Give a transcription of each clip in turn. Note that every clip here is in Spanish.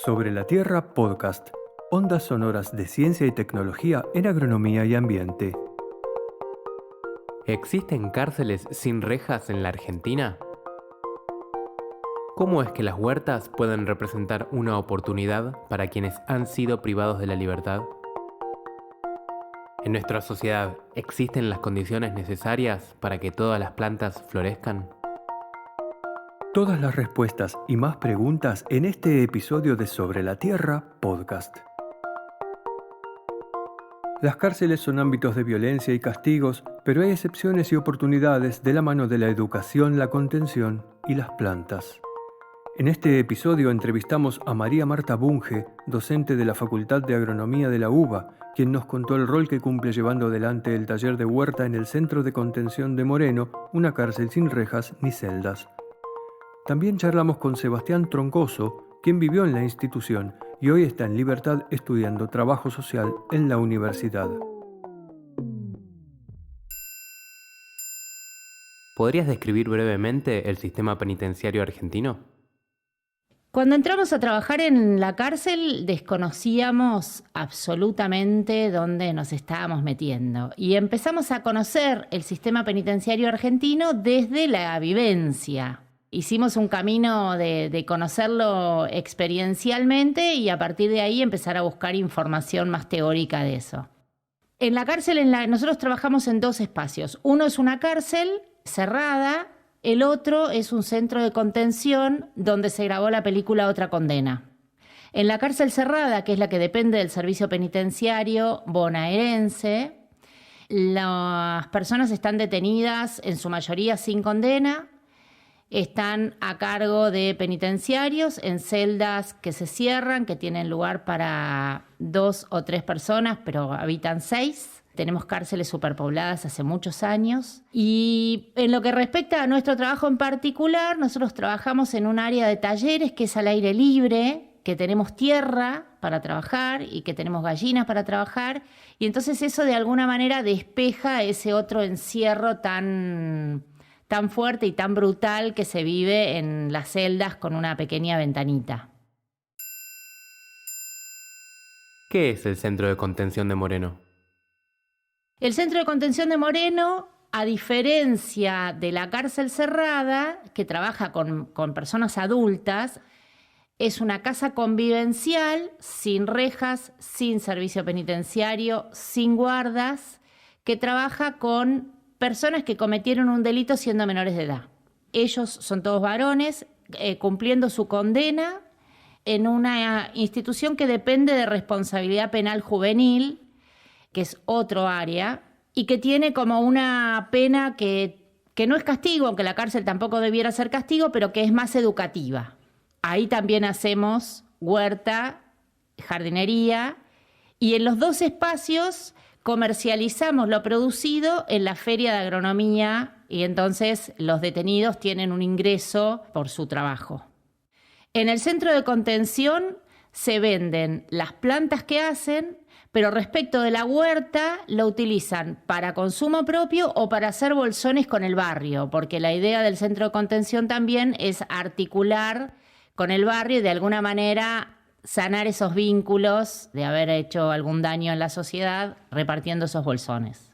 Sobre la Tierra Podcast, ondas sonoras de ciencia y tecnología en agronomía y ambiente. ¿Existen cárceles sin rejas en la Argentina? ¿Cómo es que las huertas pueden representar una oportunidad para quienes han sido privados de la libertad? ¿En nuestra sociedad existen las condiciones necesarias para que todas las plantas florezcan? Todas las respuestas y más preguntas en este episodio de Sobre la Tierra Podcast. Las cárceles son ámbitos de violencia y castigos, pero hay excepciones y oportunidades de la mano de la educación, la contención y las plantas. En este episodio entrevistamos a María Marta Bunge, docente de la Facultad de Agronomía de la UBA, quien nos contó el rol que cumple llevando adelante el taller de huerta en el Centro de Contención de Moreno, una cárcel sin rejas ni celdas. También charlamos con Sebastián Troncoso, quien vivió en la institución y hoy está en libertad estudiando trabajo social en la universidad. ¿Podrías describir brevemente el sistema penitenciario argentino? Cuando entramos a trabajar en la cárcel desconocíamos absolutamente dónde nos estábamos metiendo y empezamos a conocer el sistema penitenciario argentino desde la vivencia. Hicimos un camino de conocerlo experiencialmente y a partir de ahí empezar a buscar información más teórica de eso. En la cárcel nosotros trabajamos en dos espacios. Uno es una cárcel cerrada, el otro es un centro de contención donde se grabó la película Otra Condena. En la cárcel cerrada, que es la que depende del servicio penitenciario bonaerense, las personas están detenidas en su mayoría sin condena. Están a cargo de penitenciarios en celdas que se cierran, que tienen lugar para 2 o 3 personas, pero habitan 6. Tenemos cárceles superpobladas hace muchos años. Y en lo que respecta a nuestro trabajo en particular, nosotros trabajamos en un área de talleres que es al aire libre, que tenemos tierra para trabajar y que tenemos gallinas para trabajar. Y entonces eso de alguna manera despeja ese otro encierro tan fuerte y tan brutal que se vive en las celdas con una pequeña ventanita. ¿Qué es el Centro de Contención de Moreno? El Centro de Contención de Moreno, a diferencia de la cárcel cerrada, que trabaja con personas adultas, es una casa convivencial, sin rejas, sin servicio penitenciario, sin guardas, que trabaja con personas que cometieron un delito siendo menores de edad. Ellos son todos varones, cumpliendo su condena en una institución que depende de responsabilidad penal juvenil, que es otro área, y que tiene como una pena que no es castigo, aunque la cárcel tampoco debiera ser castigo, pero que es más educativa. Ahí también hacemos huerta, jardinería, y en los dos espacios comercializamos lo producido en la feria de agronomía y entonces los detenidos tienen un ingreso por su trabajo. En el centro de contención se venden las plantas que hacen, pero respecto de la huerta lo utilizan para consumo propio o para hacer bolsones con el barrio, porque la idea del centro de contención también es articular con el barrio y de alguna manera sanar esos vínculos de haber hecho algún daño en la sociedad repartiendo esos bolsones.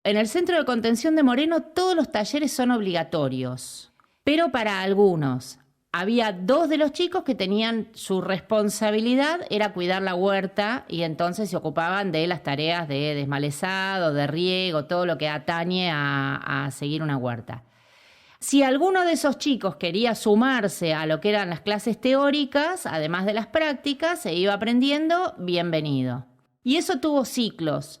En el Centro de Contención de Moreno todos los talleres son obligatorios, pero para algunos. Había 2 de los chicos que tenían su responsabilidad, era cuidar la huerta y entonces se ocupaban de las tareas de desmalezado, de riego, todo lo que atañe a seguir una huerta. Si alguno de esos chicos quería sumarse a lo que eran las clases teóricas, además de las prácticas, se iba aprendiendo, bienvenido. Y eso tuvo ciclos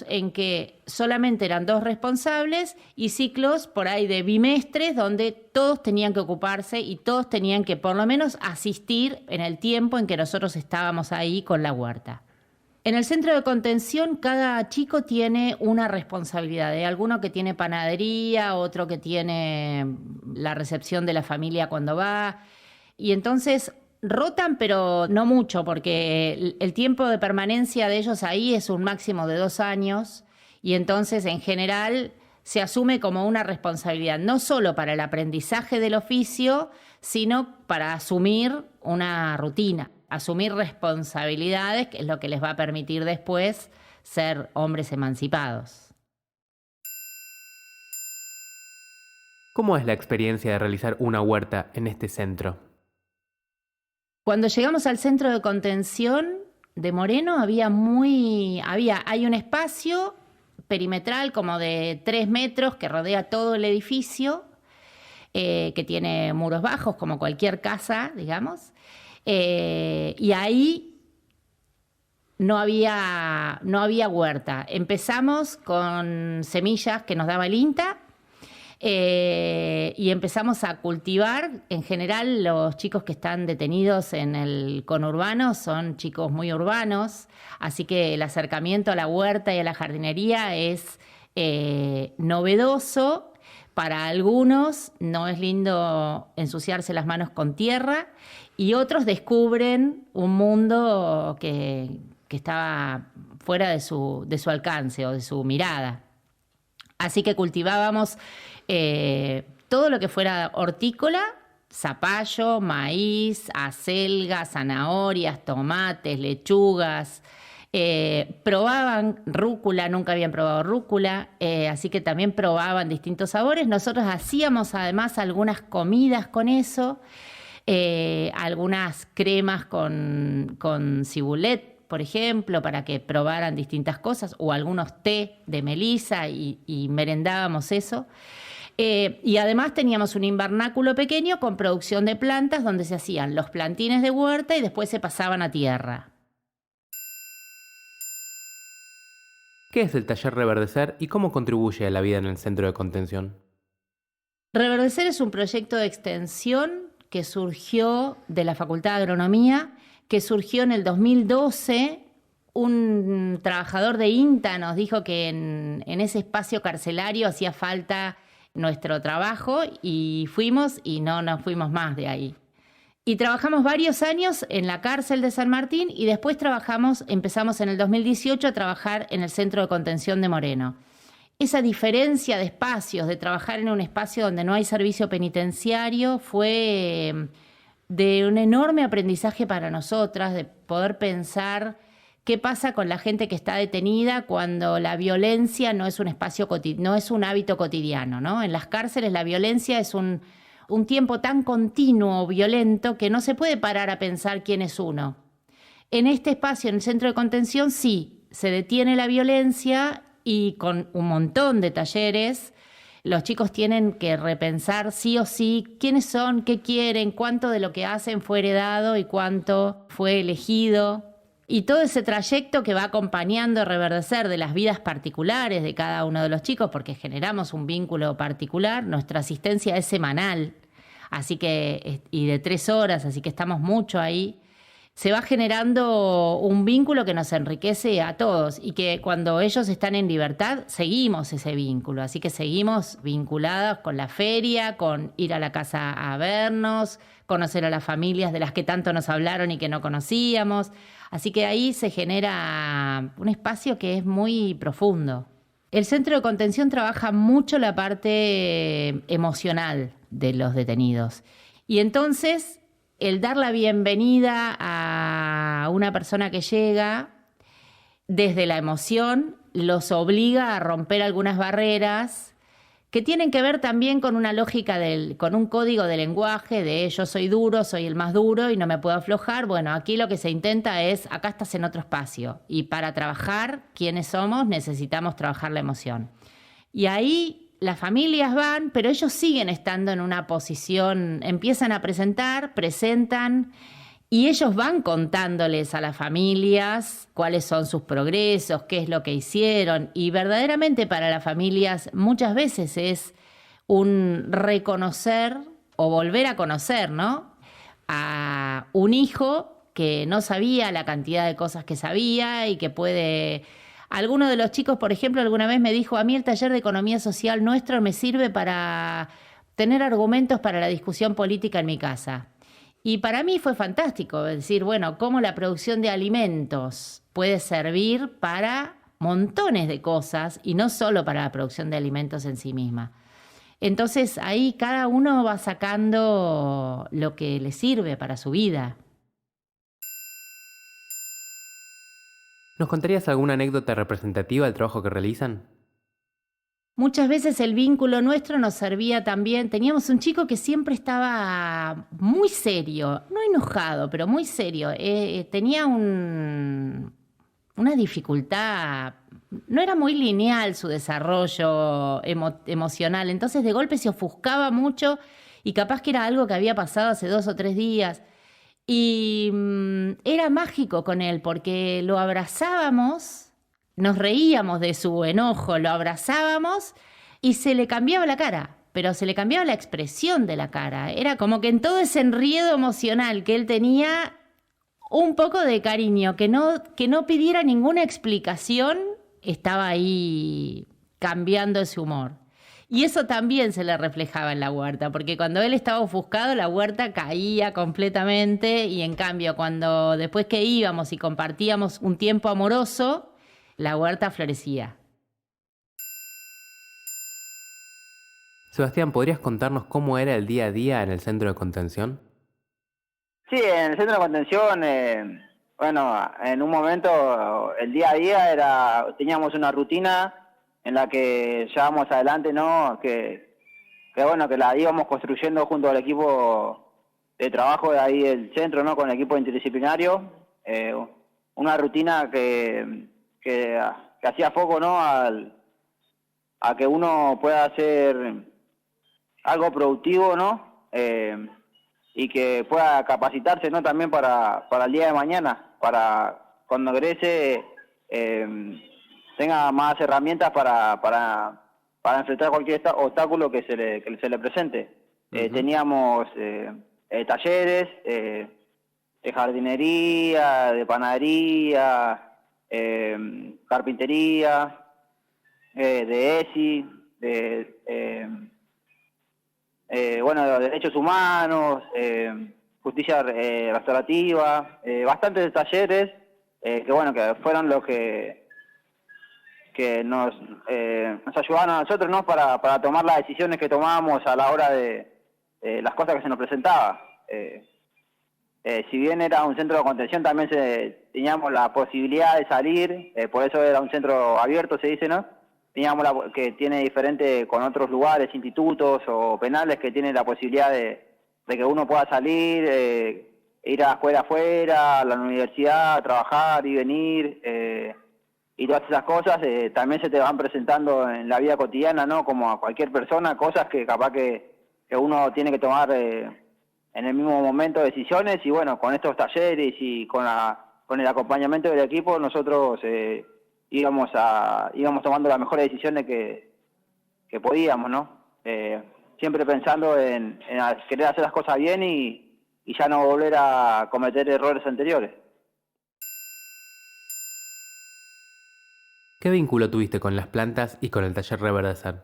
en que solamente eran 2 responsables y ciclos por ahí de bimestres donde todos tenían que ocuparse y todos tenían que por lo menos asistir en el tiempo en que nosotros estábamos ahí con la huerta. En el centro de contención cada chico tiene una responsabilidad. Hay alguno que tiene panadería, otro que tiene la recepción de la familia cuando va. Y entonces rotan, pero no mucho, porque el tiempo de permanencia de ellos ahí es un máximo de 2 años. Y entonces, en general, se asume como una responsabilidad, no solo para el aprendizaje del oficio, sino para asumir una rutina, asumir responsabilidades, que es lo que les va a permitir después ser hombres emancipados. ¿Cómo es la experiencia de realizar una huerta en este centro? Cuando llegamos al centro de contención de Moreno hay un espacio perimetral como de 3 metros que rodea todo el edificio, que tiene muros bajos como cualquier casa, digamos, y ahí no había huerta. Empezamos con semillas que nos daba el INTA, y empezamos a cultivar. En general, los chicos que están detenidos en el conurbano son chicos muy urbanos, así que el acercamiento a la huerta y a la jardinería es novedoso. Para algunos no es lindo ensuciarse las manos con tierra y otros descubren un mundo que estaba fuera de su alcance o de su mirada. Así que cultivábamos todo lo que fuera hortícola, zapallo, maíz, acelga, zanahorias, tomates, lechugas. Probaban rúcula, nunca habían probado rúcula, así que también probaban distintos sabores. Nosotros hacíamos además algunas comidas con eso, algunas cremas con cibulet, por ejemplo, para que probaran distintas cosas, o algunos té de melisa y merendábamos eso. Y además teníamos un invernáculo pequeño con producción de plantas donde se hacían los plantines de huerta y después se pasaban a tierra. ¿Qué es el taller Reverdecer y cómo contribuye a la vida en el centro de contención? Reverdecer es un proyecto de extensión que surgió de la Facultad de Agronomía, que surgió en el 2012. Un trabajador de INTA nos dijo que en ese espacio carcelario hacía falta nuestro trabajo y fuimos y no nos fuimos más de ahí. Y trabajamos varios años en la cárcel de San Martín y después empezamos en el 2018 a trabajar en el centro de contención de Moreno. Esa diferencia de espacios, de trabajar en un espacio donde no hay servicio penitenciario, fue de un enorme aprendizaje para nosotras, de poder pensar qué pasa con la gente que está detenida cuando la violencia no es un hábito cotidiano, ¿no? En las cárceles la violencia es un tiempo tan continuo, violento, que no se puede parar a pensar quién es uno. En este espacio, en el centro de contención, sí, se detiene la violencia y con un montón de talleres los chicos tienen que repensar sí o sí quiénes son, qué quieren, cuánto de lo que hacen fue heredado y cuánto fue elegido. Y todo ese trayecto que va acompañando Reverdecer de las vidas particulares de cada uno de los chicos, porque generamos un vínculo particular, nuestra asistencia es semanal, y de 3 horas, así que estamos mucho ahí. Se va generando un vínculo que nos enriquece a todos y que cuando ellos están en libertad seguimos ese vínculo, así que seguimos vinculadas con la feria, con ir a la casa a vernos, conocer a las familias de las que tanto nos hablaron y que no conocíamos. Así que ahí se genera un espacio que es muy profundo. El centro de contención trabaja mucho la parte emocional de los detenidos. Y entonces, el dar la bienvenida a una persona que llega desde la emoción los obliga a romper algunas barreras que tienen que ver también con una lógica, con un código de lenguaje de yo soy duro, soy el más duro y no me puedo aflojar. Bueno, aquí lo que se intenta es, acá estás en otro espacio y para trabajar quiénes somos necesitamos trabajar la emoción. Y ahí las familias van, pero ellos siguen estando en una posición, empiezan a presentan y ellos van contándoles a las familias cuáles son sus progresos, qué es lo que hicieron. Y verdaderamente para las familias muchas veces es un reconocer o volver a conocer, ¿no? A un hijo que no sabía la cantidad de cosas que sabía y que puede... Alguno de los chicos, por ejemplo, alguna vez me dijo, a mí el taller de economía social nuestro me sirve para tener argumentos para la discusión política en mi casa. Y para mí fue fantástico, es decir, bueno, cómo la producción de alimentos puede servir para montones de cosas y no solo para la producción de alimentos en sí misma. Entonces ahí cada uno va sacando lo que le sirve para su vida. ¿Nos contarías alguna anécdota representativa del trabajo que realizan? Muchas veces el vínculo nuestro nos servía también. Teníamos un chico que siempre estaba muy serio, no enojado, pero muy serio. Tenía una dificultad, no era muy lineal su desarrollo emocional, entonces de golpe se ofuscaba mucho y capaz que era algo que había pasado hace 2 o 3 días. Y era mágico con él porque lo abrazábamos. Nos reíamos de su enojo, lo abrazábamos y se le cambiaba la cara, pero se le cambiaba la expresión de la cara. Era como que en todo ese enredo emocional que él tenía, un poco de cariño, que no pidiera ninguna explicación, estaba ahí cambiando ese humor. Y eso también se le reflejaba en la huerta, porque cuando él estaba ofuscado, la huerta caía completamente y en cambio, cuando después que íbamos y compartíamos un tiempo amoroso, la huerta florecía. Sebastián, ¿podrías contarnos cómo era el día a día en el centro de contención? Sí, en el centro de contención, bueno, en un momento el día a día teníamos una rutina en la que llevábamos adelante, ¿no? Que bueno, que la íbamos construyendo junto al equipo de trabajo de ahí del centro, ¿no? Con el equipo interdisciplinario. Una rutina que hacía foco, ¿no? A que uno pueda hacer algo productivo, ¿no? Y que pueda capacitarse, ¿no? También para el día de mañana, para cuando egrese tenga más herramientas para enfrentar cualquier obstáculo que se le presente. Uh-huh. Teníamos talleres de jardinería, de panadería, carpintería, de ESI, bueno, de derechos humanos, justicia restaurativa, bastantes talleres que bueno, que fueron los que nos ayudaron a nosotros, ¿no? para tomar las decisiones que tomábamos a la hora de las cosas que se nos presentaba. Si bien era un centro de contención, también teníamos la posibilidad de salir, por eso era un centro abierto, se dice, ¿no? Teníamos que tiene diferente con otros lugares, institutos o penales, que tienen la posibilidad de que uno pueda salir, ir a la escuela afuera, a la universidad, trabajar y venir, y todas esas cosas también se te van presentando en la vida cotidiana, ¿no? Como a cualquier persona, cosas que capaz que uno tiene que tomar en el mismo momento decisiones, y bueno, con estos talleres y con el acompañamiento del equipo, nosotros íbamos tomando las mejores decisiones que podíamos, ¿no? Siempre pensando en querer hacer las cosas bien y ya no volver a cometer errores anteriores. ¿Qué vínculo tuviste con las plantas y con el taller Reverdecer?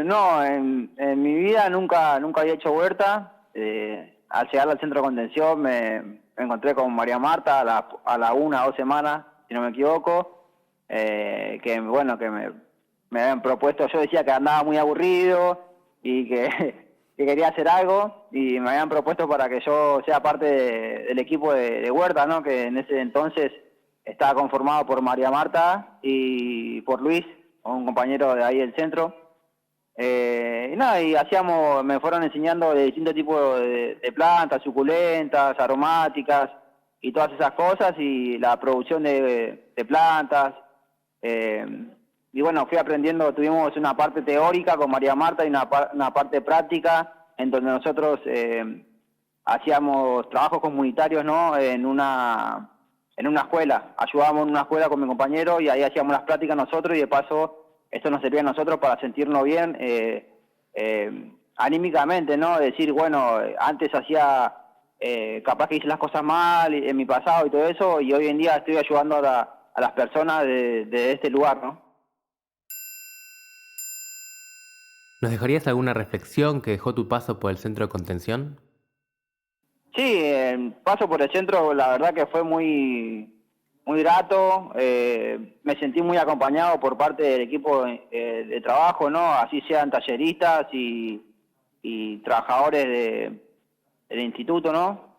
No, en mi vida nunca había hecho huerta. Al llegar al centro de contención me encontré con María Marta a la 1 o 2 semanas, si no me equivoco, que bueno, que me habían propuesto. Yo decía que andaba muy aburrido y que quería hacer algo, y me habían propuesto para que yo sea parte del equipo de huerta, ¿no? Que en ese entonces estaba conformado por María Marta y por Luis, un compañero de ahí del centro. Y nada, y me fueron enseñando de distintos tipos de plantas, suculentas, aromáticas y todas esas cosas, y la producción de plantas. Y bueno, fui aprendiendo. Tuvimos una parte teórica con María Marta y una parte práctica, en donde nosotros hacíamos trabajos comunitarios, ¿no? En una escuela. Ayudábamos en una escuela con mi compañero y ahí hacíamos las prácticas nosotros, y de paso esto nos servía a nosotros para sentirnos bien anímicamente, ¿no? Decir, bueno, antes hacía, capaz que hice las cosas mal en mi pasado y todo eso, y hoy en día estoy ayudando a las personas de este lugar, ¿no? ¿Nos dejarías alguna reflexión que dejó tu paso por el centro de contención? Sí, el paso por el centro, la verdad que fue muy muy grato. Me sentí muy acompañado por parte del equipo de trabajo, ¿no? Así sean talleristas y trabajadores del instituto, ¿no?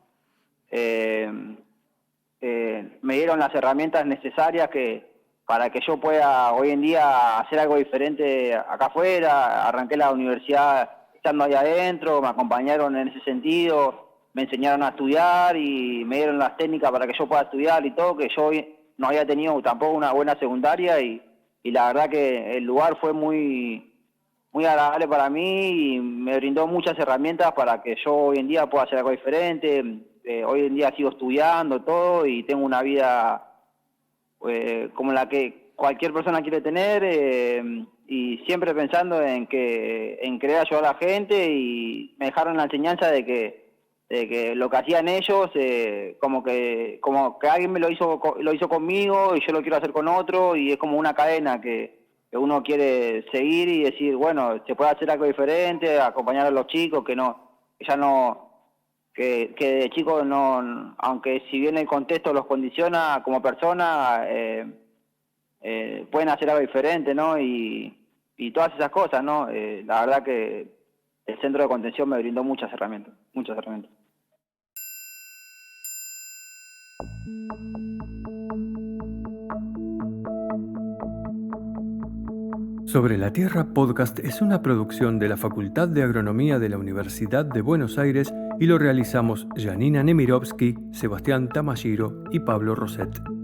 Me dieron las herramientas necesarias para que yo pueda hoy en día hacer algo diferente acá afuera. Arranqué la universidad estando ahí adentro, me acompañaron en ese sentido, me enseñaron a estudiar y me dieron las técnicas para que yo pueda estudiar y todo, que yo no había tenido tampoco una buena secundaria y la verdad que el lugar fue muy, muy agradable para mí y me brindó muchas herramientas para que yo hoy en día pueda hacer algo diferente. Hoy en día sigo estudiando todo y tengo una vida como la que cualquier persona quiere tener, y siempre pensando en querer ayudar a la gente, y me dejaron la enseñanza de que lo que hacían ellos, como que alguien me lo hizo conmigo y yo lo quiero hacer con otro, y es como una cadena que uno quiere seguir y decir, bueno, se puede hacer algo diferente, acompañar a los chicos que de chicos no, aunque si bien el contexto los condiciona como persona, pueden hacer algo diferente, ¿no? Y todas esas cosas, ¿no? La verdad que el centro de contención me brindó muchas herramientas. Sobre la Tierra Podcast es una producción de la Facultad de Agronomía de la Universidad de Buenos Aires y lo realizamos Janina Nemirovsky, Sebastián Tamashiro y Pablo Roset.